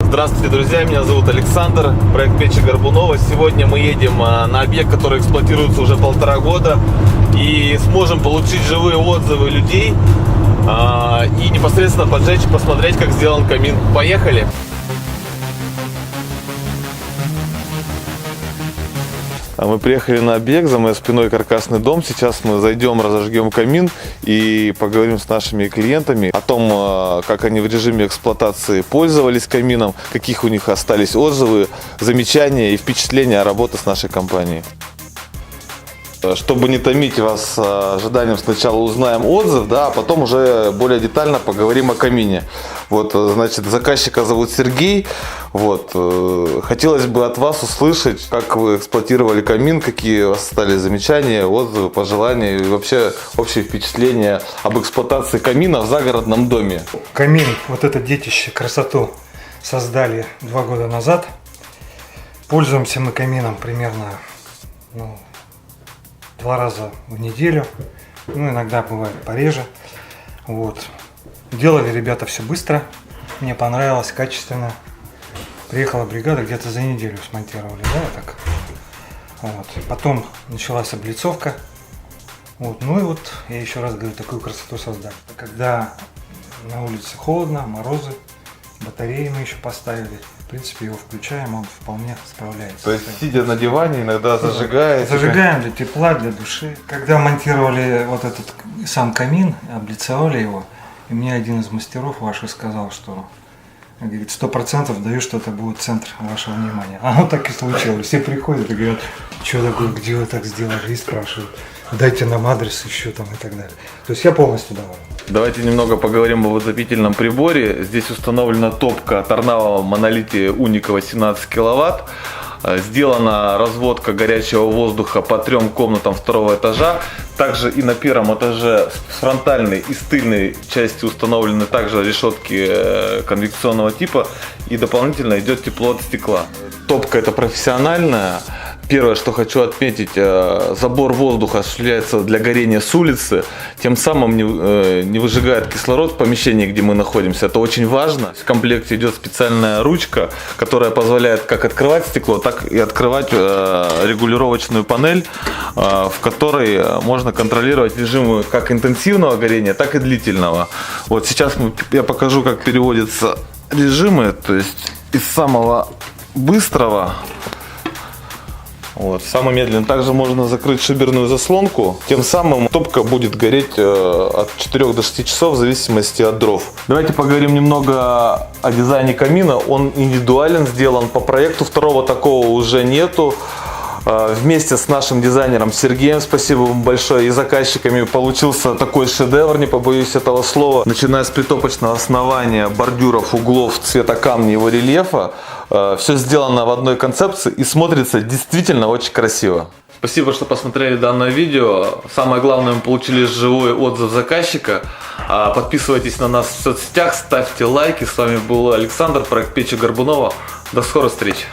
Здравствуйте, друзья, меня зовут Александр, проект Печи Горбунова. Сегодня мы едем на объект, который эксплуатируется уже 1,5 года, и сможем получить живые отзывы людей и непосредственно поджечь, посмотреть, как сделан камин. Поехали! Мы приехали на объект, за моей спиной каркасный дом. Сейчас мы зайдем, разожгем камин и поговорим с нашими клиентами о том, как они в режиме эксплуатации пользовались камином, каких у них остались отзывы, замечания и впечатления о работе с нашей компанией. Чтобы не томить вас ожиданием, сначала узнаем отзыв, а потом уже более детально поговорим о камине. Значит, заказчика зовут Сергей. Хотелось бы от вас услышать, как вы эксплуатировали камин, какие у вас остались замечания, отзывы, пожелания и вообще общее впечатление об эксплуатации камина в загородном доме. Камин, вот это детище, красоту создали 2 года назад. Пользуемся мы камином примерно 2 раза в неделю, иногда бывает пореже. Делали ребята все быстро, мне понравилось, качественно. Приехала бригада, где-то за неделю смонтировали, Потом началась облицовка. Я еще раз говорю, такую красоту создали. Когда на улице холодно, морозы, батареи мы еще поставили. В принципе, его включаем, он вполне справляется. То есть, сидя на диване, иногда зажигаете? Зажигаем для тепла, для души. Когда монтировали этот сам камин, облицовали его, и мне один из мастеров ваших сказал, что, говорит, 100% даю, что это будет центр вашего внимания. Оно так и случилось. Все приходят и говорят, что такое, где вы так сделали, и спрашивают. Дайте нам адрес еще там и так далее. То есть я полностью доволен. Давайте немного поговорим об отопительном приборе. Здесь установлена топка от Arnavo Monolith Unico 18 киловатт. Сделана разводка горячего воздуха по 3 комнатам 2-го этажа. Также и на 1-м этаже с фронтальной и с тыльной части установлены также решетки конвекционного типа. И дополнительно идет тепло от стекла. Топка это профессиональная. Первое, что хочу отметить, забор воздуха осуществляется для горения с улицы, тем самым не выжигает кислород в помещении, где мы находимся. Это очень важно. В комплекте идет специальная ручка, которая позволяет как открывать стекло, так и открывать регулировочную панель, в которой можно контролировать режимы как интенсивного горения, так и длительного. Сейчас я покажу, как переводятся режимы, то есть из самого быстрого. Самый медленный. Также можно закрыть шиберную заслонку. Тем самым топка будет гореть от 4 до 6 часов в зависимости от дров. Давайте поговорим немного о дизайне камина. Он индивидуален, сделан по проекту. Второго такого уже нету. Вместе с нашим дизайнером Сергеем, спасибо вам большое, и заказчиками получился такой шедевр, не побоюсь этого слова. Начиная с притопочного основания, бордюров, углов, цвета камня и его рельефа. Все сделано в одной концепции и смотрится действительно очень красиво. Спасибо, что посмотрели данное видео. Самое главное, мы получили живой отзыв заказчика. Подписывайтесь на нас в соцсетях, ставьте лайки. С вами был Александр, проект Печи Горбунова. До скорой встречи.